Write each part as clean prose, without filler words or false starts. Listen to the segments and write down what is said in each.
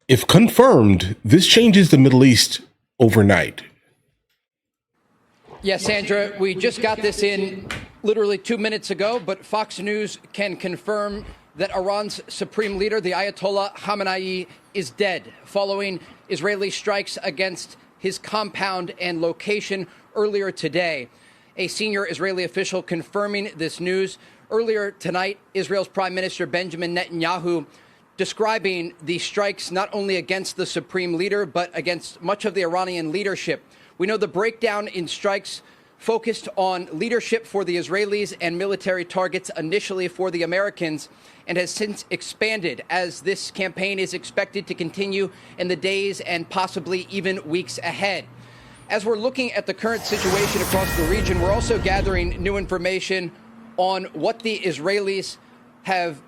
If confirmed, this changes the Middle East overnight. Yes, Sandra, we just got this in literally 2 minutes ago, but Fox News can confirm that Iran's supreme leader, the Ayatollah Khamenei, is dead following Israeli strikes against his compound and location earlier today. A senior Israeli official confirming this news. Earlier tonight, Israel's Prime Minister Benjamin Netanyahu describing the strikes not only against the supreme leader, but against much of the Iranian leadership. We know the breakdown in strikes focused on leadership for the Israelis and military targets initially for the Americans, and has since expanded as this campaign is expected to continue in the days and possibly even weeks ahead. As we're looking at the current situation across the region, we're also gathering new information on what the Israelis have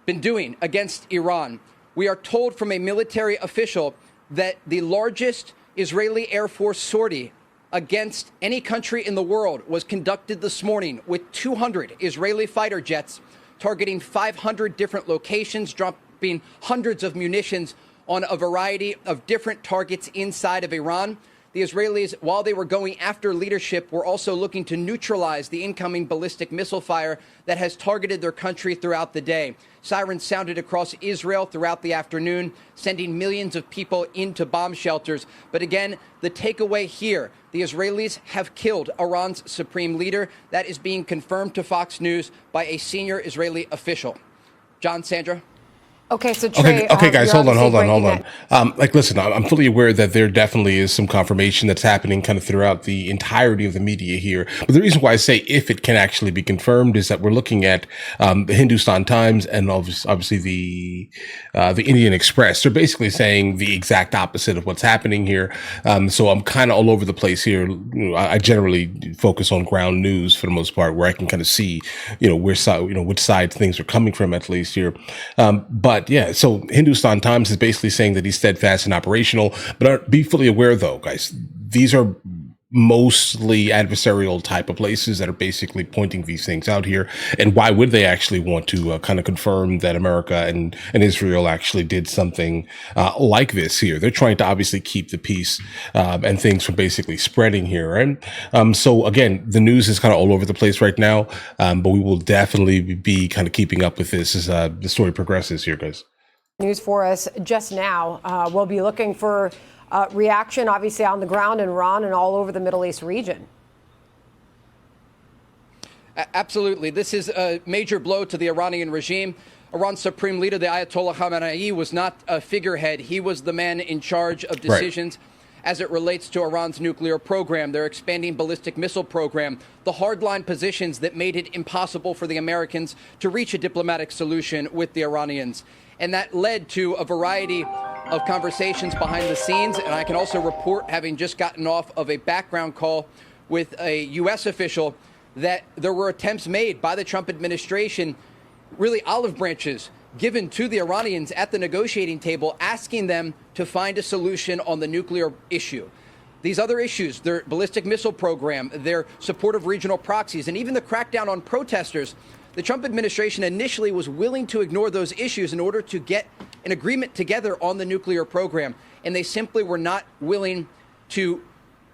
been doing against Iran. We are told from a military official that the largest Israeli Air Force sortie against any country in the world was conducted this morning with 200 Israeli fighter jets targeting 500 different locations, dropping hundreds of munitions on a variety of different targets inside of Iran. The Israelis, while they were going after leadership, were also looking to neutralize the incoming ballistic missile fire that has targeted their country throughout the day. Sirens sounded across Israel throughout the afternoon, sending millions of people into bomb shelters. But again, the takeaway here, the Israelis have killed Iran's supreme leader. That is being confirmed to Fox News by a senior Israeli official. John, Sandra? Okay, so Trey, Okay, guys, hold on. Listen, I'm fully aware that there definitely is some confirmation that's happening kind of throughout the entirety of the media here. But the reason why I say if it can actually be confirmed is that we're looking at the Hindustan Times and obviously the Indian Express. They're basically saying the exact opposite of what's happening here. So I'm kind of all over the place here. I generally focus on ground news for the most part, where I can kind of see, which side things are coming from at least here. But yeah, so Hindustan Times is basically saying that he's steadfast and operational. But be fully aware, though, guys, these are mostly adversarial type of places that are basically pointing these things out here. And why would they actually want to kind of confirm that America and Israel actually did something like this here? They're trying to obviously keep the peace and things from basically spreading here. Right? So again, the news is kind of all over the place right now, but we will definitely be kind of keeping up with this as the story progresses here, guys. News for us just now. We'll be looking for reaction, obviously, on the ground in Iran and all over the Middle East region. Absolutely. This is a major blow to the Iranian regime. Iran's supreme leader, the Ayatollah Khamenei, was not a figurehead. He was the man in charge of decisions as it relates to Iran's nuclear program, their expanding ballistic missile program, the hardline positions that made it impossible for the Americans to reach a diplomatic solution with the Iranians. And that led to a variety of conversations behind the scenes. And I can also report, having just gotten off of a background call with a U.S. official, that there were attempts made by the Trump administration, really olive branches given to the Iranians at the negotiating table, asking them to find a solution on the nuclear issue. These other issues, their ballistic missile program, their support of regional proxies, and even the crackdown on protesters, the Trump administration initially was willing to ignore those issues in order to get an agreement together on the nuclear program. And they simply were not willing to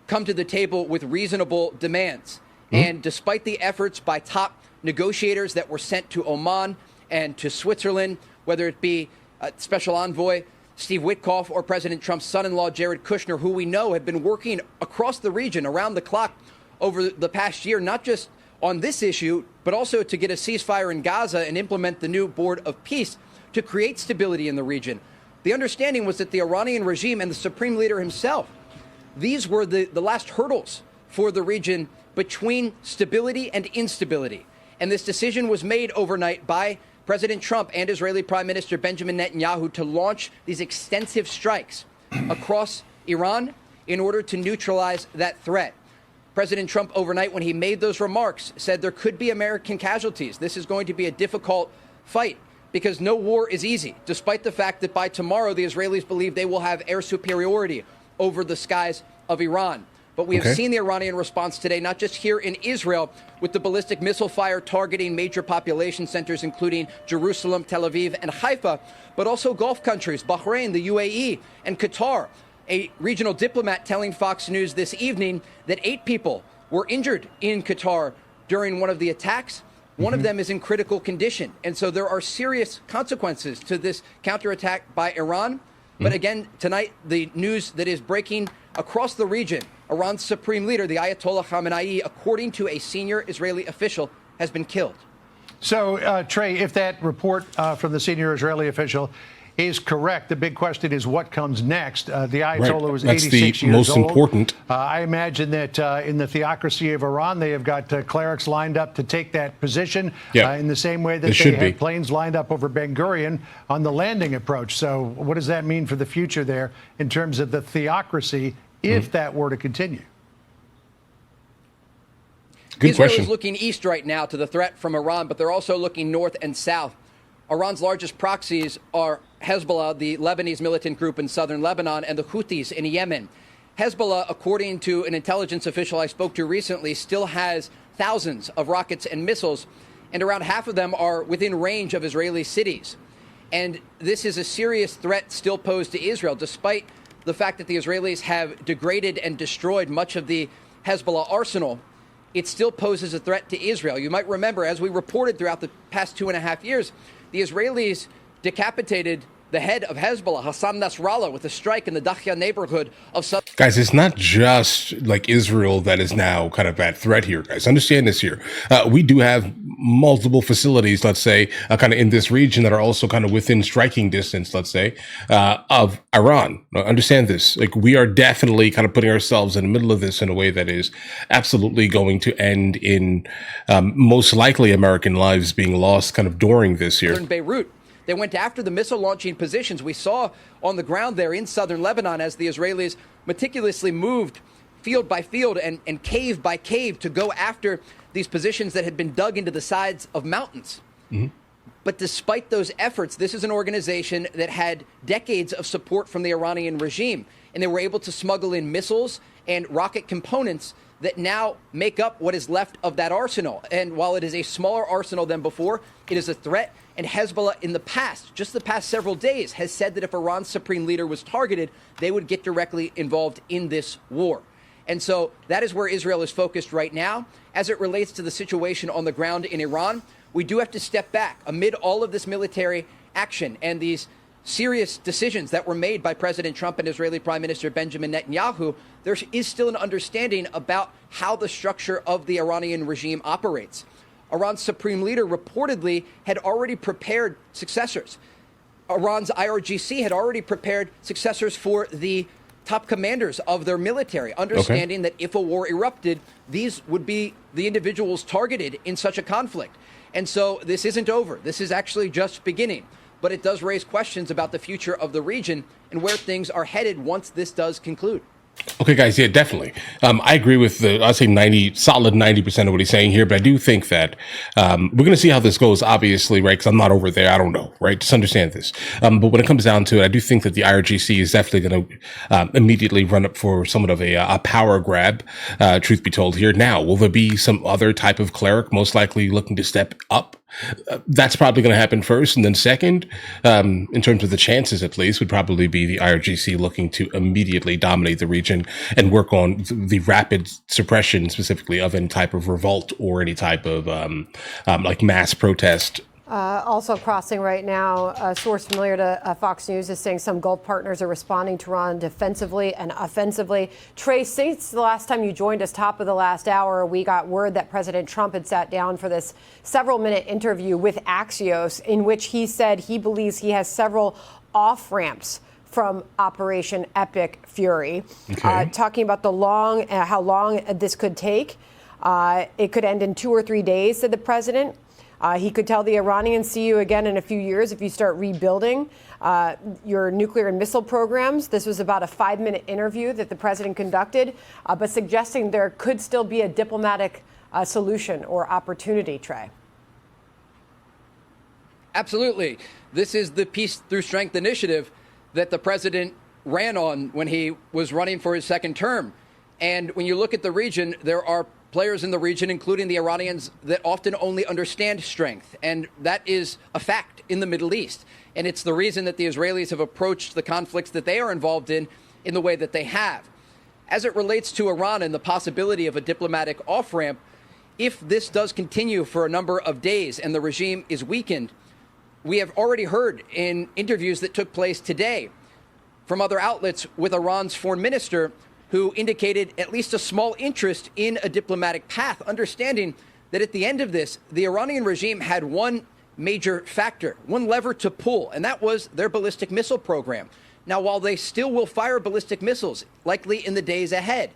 come to the table with reasonable demands. And despite the efforts by top negotiators that were sent to Oman and to Switzerland, whether it be Special Envoy Steve Witkoff or President Trump's son-in-law, Jared Kushner, who we know have been working across the region around the clock over the past year, not just on this issue, but also to get a ceasefire in Gaza and implement the new Board of Peace to create stability in the region. The understanding was that the Iranian regime and the supreme leader himself, these were the last hurdles for the region between stability and instability. And this decision was made overnight by President Trump and Israeli Prime Minister Benjamin Netanyahu to launch these extensive strikes across Iran in order to neutralize that threat. President Trump overnight, when he made those remarks, said there could be American casualties. This is going to be a difficult fight because no war is easy, despite the fact that by tomorrow the Israelis believe they will have air superiority over the skies of Iran. But we have seen the Iranian response today, not just here in Israel, with the ballistic missile fire targeting major population centers, including Jerusalem, Tel Aviv, and Haifa, but also Gulf countries, Bahrain, the UAE, and Qatar. A regional diplomat telling Fox News this evening that 8 people were injured in Qatar during one of the attacks. One of them is in critical condition. And so there are serious consequences to this counterattack by Iran. But again, tonight, the news that is breaking across the region, Iran's supreme leader, the Ayatollah Khamenei, according to a senior Israeli official, has been killed. So, Trey, if that report from the senior Israeli official is correct, the big question is what comes next. The Ayatollah was 86 years most old. Important. I imagine that in the theocracy of Iran, they have got clerics lined up to take that position in the same way that they have planes lined up over Ben Gurion on the landing approach. So what does that mean for the future there in terms of the theocracy if that were to continue? Good Israel question. is looking east right now to the threat from Iran, but they're also looking north and south. Iran's largest proxies are Hezbollah, the Lebanese militant group in southern Lebanon, and the Houthis in Yemen. Hezbollah, according to an intelligence official I spoke to recently, still has thousands of rockets and missiles, and around half of them are within range of Israeli cities. And this is a serious threat still posed to Israel, despite the fact that the Israelis have degraded and destroyed much of the Hezbollah arsenal. It still poses a threat to Israel. You might remember, as we reported throughout the past 2.5 years, the Israelis decapitated the head of Hezbollah, Hassan Nasrallah, with a strike in the Dakhya neighborhood of Guys, it's not just like Israel that is now kind of at threat here, guys. Understand this here. We do have multiple facilities, let's say, kind of in this region that are also kind of within striking distance, let's say, of Iran. Now, understand this. Like, we are definitely kind of putting ourselves in the middle of this in a way that is absolutely going to end in most likely American lives being lost kind of during this here. In Beirut. They went after the missile launching positions we saw on the ground there in southern Lebanon as the Israelis meticulously moved field by field and cave by cave to go after these positions that had been dug into the sides of mountains. But despite those efforts, this is an organization that had decades of support from the Iranian regime, and they were able to smuggle in missiles and rocket components that now make up what is left of that arsenal. And while it is a smaller arsenal than before, it is a threat. And Hezbollah in the past, just the past several days, has said that if Iran's supreme leader was targeted, they would get directly involved in this war. And so that is where Israel is focused right now. As it relates to the situation on the ground in Iran, we do have to step back amid all of this military action and these serious decisions that were made by President Trump and Israeli Prime Minister Benjamin Netanyahu. There is still an understanding about how the structure of the Iranian regime operates. Iran's supreme leader reportedly had already prepared successors. Iran's IRGC had already prepared successors for the top commanders of their military, understanding that if a war erupted, these would be the individuals targeted in such a conflict. And so this isn't over. This is actually just beginning. But it does raise questions about the future of the region and where things are headed once this does conclude. Okay, guys, yeah, definitely. I agree with I'd say solid 90% of what he's saying here, but I do think that we're going to see how this goes, obviously, right? Because I'm not over there. I don't know, right? Just understand this. But when it comes down to it, I do think that the IRGC is definitely going to immediately run up for somewhat of a power grab, truth be told here. Now, will there be some other type of cleric most likely looking to step up? That's probably going to happen first. And then second, in terms of the chances, at least, would probably be the IRGC looking to immediately dominate the region and work on the rapid suppression, specifically of any type of revolt or any type of like mass protest. Also crossing right now, a source familiar to Fox News is saying some Gulf partners are responding to Iran defensively and offensively. Trey, since the last time you joined us, top of the last hour, we got word that President Trump had sat down for this several-minute interview with Axios, in which he said he believes he has several off-ramps from Operation Epic Fury, talking about how long this could take. It could end in 2 or 3 days, said the president. He could tell the Iranians, see you again in a few years if you start rebuilding your nuclear and missile programs. This was about a 5-minute interview that the president conducted, but suggesting there could still be a diplomatic solution or opportunity, Trey. Absolutely. This is the Peace Through Strength initiative that the president ran on when he was running for his second term. And when you look at the region, there are players in the region, including the Iranians, that often only understand strength. And that is a fact in the Middle East. And it's the reason that the Israelis have approached the conflicts that they are involved in the way that they have. As it relates to Iran and the possibility of a diplomatic off-ramp, if this does continue for a number of days and the regime is weakened, we have already heard in interviews that took place today from other outlets with Iran's foreign minister, who indicated at least a small interest in a diplomatic path, understanding that at the end of this, the Iranian regime had one major factor, one lever to pull, and that was their ballistic missile program. Now, while they still will fire ballistic missiles, likely in the days ahead,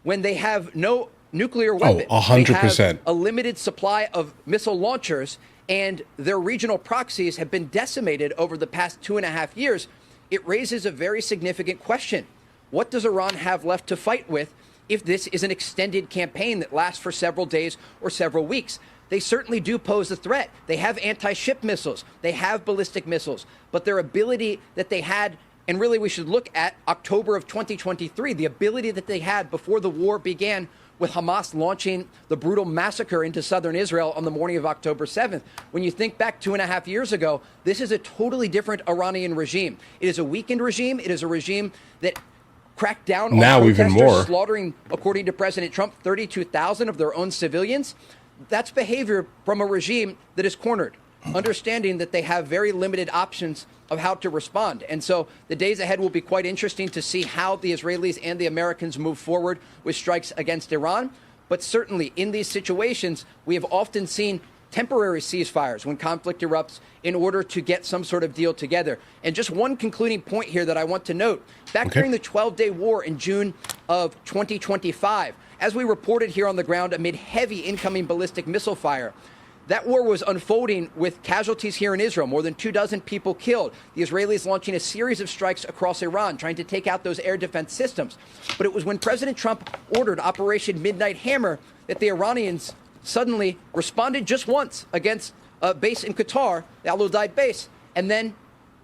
when they have no nuclear weapons, 100%. They have a limited supply of missile launchers, and their regional proxies have been decimated over the past 2.5 years, it raises a very significant question. What does Iran have left to fight with if this is an extended campaign that lasts for several days or several weeks? They certainly do pose a threat. They have anti-ship missiles. They have ballistic missiles. But their ability that they had, and really we should look at October of 2023, the ability that they had before the war began with Hamas launching the brutal massacre into southern Israel on the morning of October 7th. When you think back 2.5 years ago, this is a totally different Iranian regime. It is a weakened regime. It is a regime that cracked down on now protesters, even more, slaughtering, according to President Trump, 32,000 of their own civilians. That's behavior from a regime that is cornered, understanding that they have very limited options of how to respond. And so the days ahead will be quite interesting to see how the Israelis and the Americans move forward with strikes against Iran. But certainly in these situations, we have often seen temporary ceasefires when conflict erupts in order to get some sort of deal together. And just one concluding point here that I want to note. Back during the 12-day war in June of 2025, as we reported here on the ground amid heavy incoming ballistic missile fire, that war was unfolding with casualties here in Israel, more than 24 people killed. The Israelis launching a series of strikes across Iran, trying to take out those air defense systems. But it was when President Trump ordered Operation Midnight Hammer that the Iranians suddenly responded just once against a base in Qatar, the Al Udeid base, and then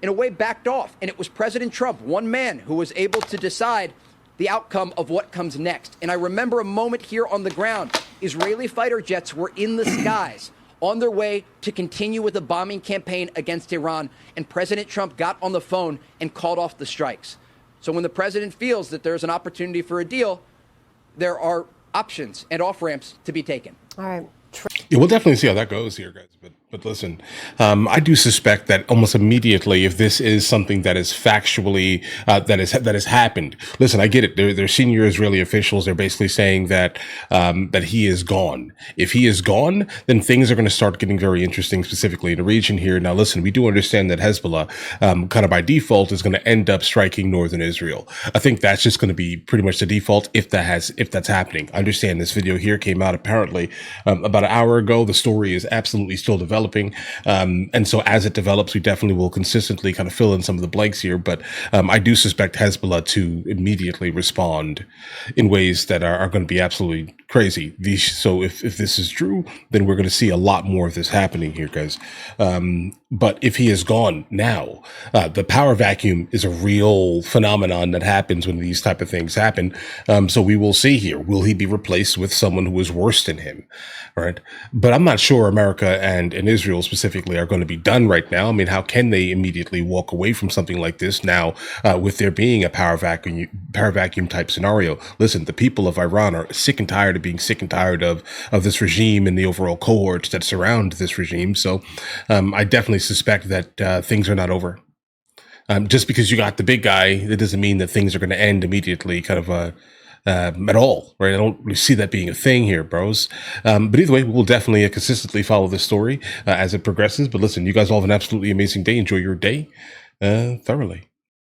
in a way backed off. And it was President Trump, one man, who was able to decide the outcome of what comes next. And I remember a moment here on the ground. Israeli fighter jets were in the skies on their way to continue with a bombing campaign against Iran, and President Trump got on the phone and called off the strikes. So when the president feels that there's an opportunity for a deal, there are options and off-ramps to be taken. All right. Yeah, we'll definitely see how that goes here, guys. But listen, I do suspect that almost immediately, if this is something that is factually that has happened. Listen, I get it. They're senior Israeli officials. They're basically saying that that he is gone. If he is gone, then things are going to start getting very interesting, specifically in the region here. Now, listen, we do understand that Hezbollah, kind of by default, is going to end up striking northern Israel. I think that's just going to be pretty much the default if that's happening. I understand this video here came out apparently about an hour ago. The story is absolutely still developing. And so as it develops, we definitely will consistently kind of fill in some of the blanks here. But I do suspect Hezbollah to immediately respond in ways that are going to be absolutely crazy. So if this is true, then we're going to see a lot more of this happening here, guys. But if he is gone now, the power vacuum is a real phenomenon that happens when these type of things happen. So we will see here. Will he be replaced with someone who is worse than him? Right. But I'm not sure America and Israel specifically are going to be done right now. I mean, how can they immediately walk away from something like this now, with there being a power vacuum type scenario? Listen, the people of Iran are sick and tired of being sick and tired of this regime and the overall cohorts that surround this regime. So I definitely suspect that things are not over. Just because you got the big guy, that doesn't mean that things are going to end immediately, kind of at all, right? I don't really see that being a thing here, bros. But either way, we'll definitely consistently follow this story as it progresses. But listen, you guys all have an absolutely amazing day. Enjoy your day thoroughly.